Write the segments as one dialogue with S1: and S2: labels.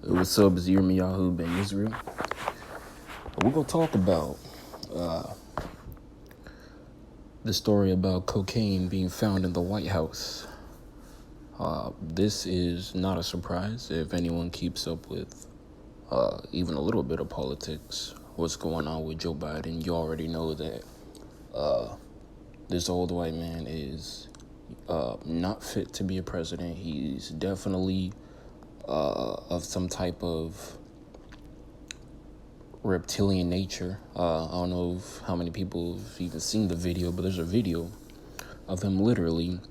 S1: What's up, it's Yirmiyahu Ben Israel. We're going to talk about the story about cocaine being found in the White House. This is not a surprise if anyone keeps up with even a little bit of politics. What's going on with Joe Biden? You already know that this old white man is not fit to be a president. He's definitely of some type of reptilian nature. I don't know how many people have even seen the video, but there's a video of him literally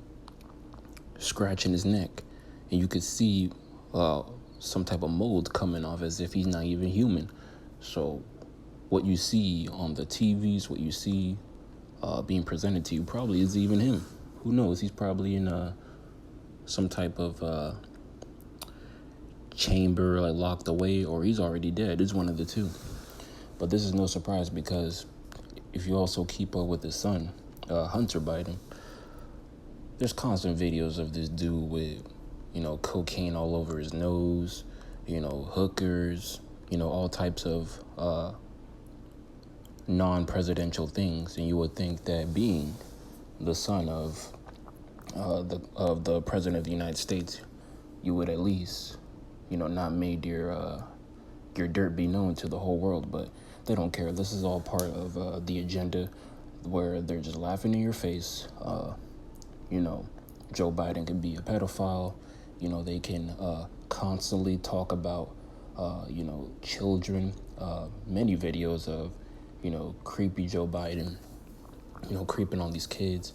S1: scratching his neck, and you could see some type of mold coming off as if he's not even human. So what you see on the TVs, what you see being presented to you probably is even him. Who knows? He's probably in some type of chamber, like locked away, or he's already dead. It's one of the two. But this is no surprise because if you also keep up with his son, Hunter Biden, there's constant videos of this dude with, cocaine all over his nose, hookers, all types of non-presidential things. And you would think that being the son of the president of the United States, you would at least, not made your dirt be known to the whole world, but they don't care. This is all part of the agenda where they're just laughing in your face. Joe Biden can be a pedophile. They can constantly talk about, children. Many videos of, creepy Joe Biden, creeping on these kids.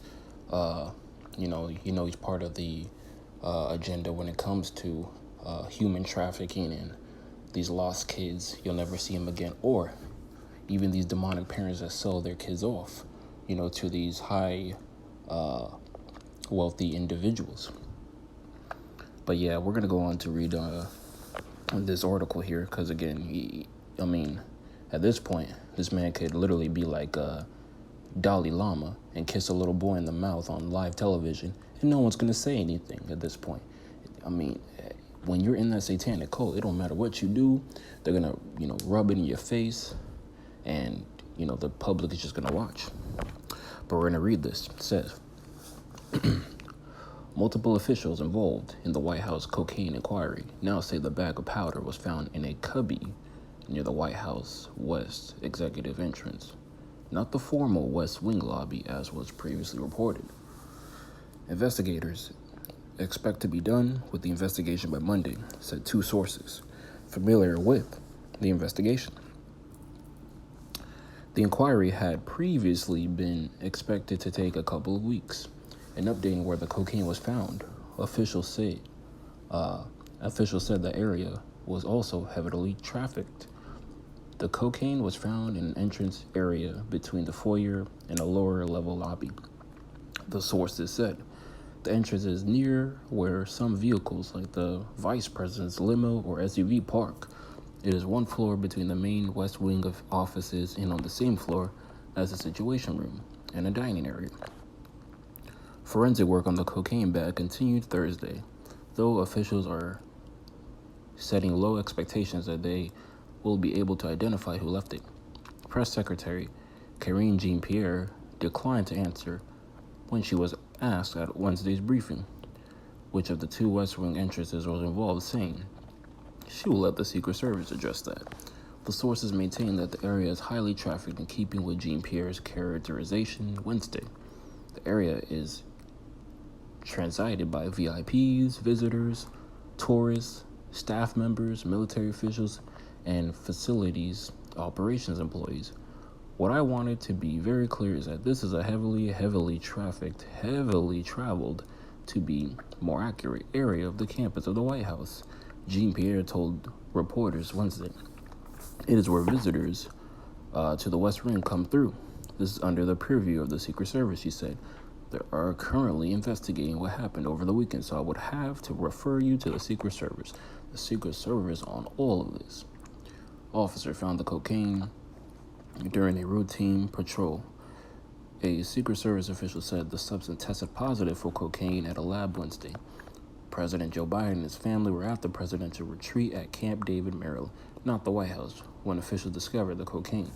S1: He's part of the agenda when it comes to human trafficking and these lost kids. You'll never see them again. Or even these demonic parents that sell their kids off, to these high wealthy individuals. But yeah, we're going to go on to read this article here because, again, at this point, this man could literally be like Dalai Lama and kiss a little boy in the mouth on live television, and no one's going to say anything at this point. When you're in that satanic cult, it don't matter what you do. They're going to, rub it in your face, and, the public is just going to watch. But we're going to read this. It says, multiple officials involved in the White House cocaine inquiry now say the bag of powder was found in a cubby near the White House West executive entrance, not the formal West Wing lobby as was previously reported. Investigators expect to be done with the investigation by Monday, said two sources familiar with the investigation. The inquiry had previously been expected to take a couple of weeks. In updating where the cocaine was found, officials said the area was also heavily trafficked. The cocaine was found in an entrance area between the foyer and a lower level lobby. The sources said the entrance is near where some vehicles like the vice president's limo or SUV park. It is one floor between the main west wing of offices and on the same floor as the situation room and a dining area. Forensic work on the cocaine bag continued Thursday, though officials are setting low expectations that they will be able to identify who left it. Press Secretary Karine Jean-Pierre declined to answer when she was asked at Wednesday's briefing which of the two West Wing entrances was involved, saying she will let the Secret Service address that. The sources maintain that the area is highly trafficked in keeping with Jean-Pierre's characterization Wednesday. The area is transited by VIPs, visitors, tourists, staff members, military officials, and facilities operations employees. What I wanted to be very clear is that this is a heavily trafficked, heavily traveled, to be more accurate, area of the campus of the White House, Jean-Pierre told reporters Wednesday. It is where visitors to the West Wing come through. This is under the purview of the Secret Service, she said. They are currently investigating what happened over the weekend, so I would have to refer you to the Secret Service. The Secret Service on all of this. Officer found the cocaine during a routine patrol. A Secret Service official said the substance tested positive for cocaine at a lab Wednesday. President Joe Biden and his family were at the presidential retreat at Camp David, Maryland, not the White House, when officials discovered the cocaine.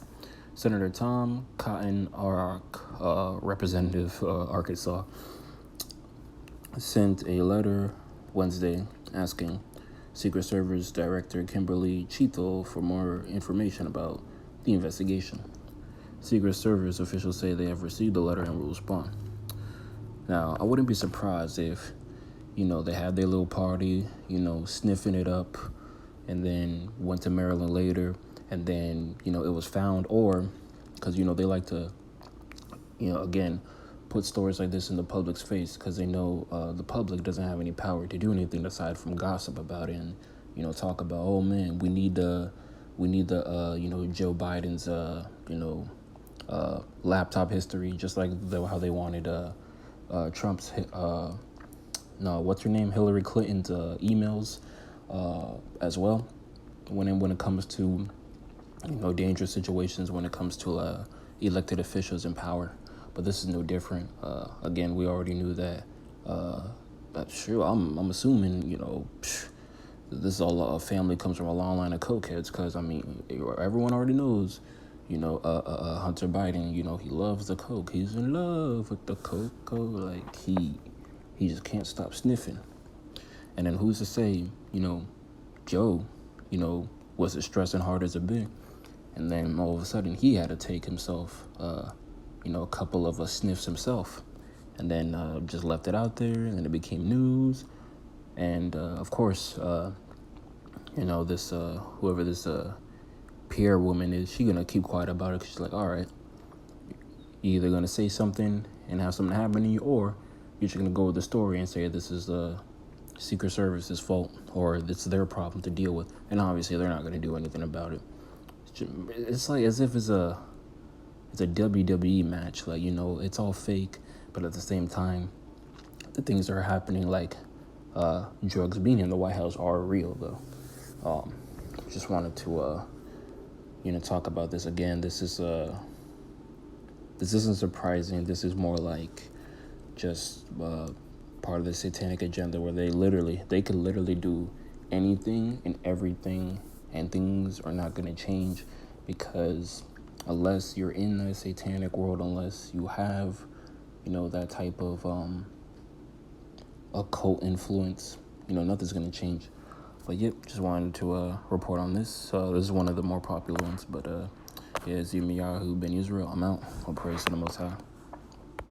S1: Senator Tom Cotton, Representative Arkansas, sent a letter Wednesday asking Secret Service Director Kimberly Cheatham for more information about the investigation. Secret Service officials say they have received the letter and will respond. Now, I wouldn't be surprised if, they had their little party, sniffing it up, and then went to Maryland later, and then, it was found, or, because, they like to, again, put stories like this in the public's face, because they know the public doesn't have any power to do anything aside from gossip about it, and, talk about, oh man, we need the Joe Biden's, laptop history, just like how they wanted Trump's, what's her name, Hillary Clinton's emails as well, when it comes to, dangerous situations, when it comes to elected officials in power. But this is no different. Again, we already knew that. Sure, I'm assuming, this is all a family comes from a long line of cokeheads, because, everyone already knows, Hunter Biden, he loves the coke. He's in love with the coke. Like, he just can't stop sniffing. And then who's to say, Joe, was as stressing hard as a bit. And then all of a sudden he had to take himself, a couple of sniffs himself. And then just left it out there, and then it became news. And, of course, this, whoever this Pierre woman is, she gonna keep quiet about it, because she's like, all right, you're either gonna say something and have something happen to you, or you're just gonna go with the story and say this is the Secret Service's fault, or it's their problem to deal with. And obviously they're not gonna do anything about it. It's like as if it's a WWE match, like, it's all fake, but at the same time, the things that are happening, like drugs being in the White House, are real, though. Just wanted to talk about this again. This isn't surprising. This is more like just part of the satanic agenda, where they could literally do anything and everything, and things are not going to change, because unless you're in the satanic world, unless you have, that type of occult influence, nothing's going to change. But yep, just wanted to report on this. This is one of the more popular ones, but it's Yirmiyahu Ben Israel. I'm out. All praise to the Most High.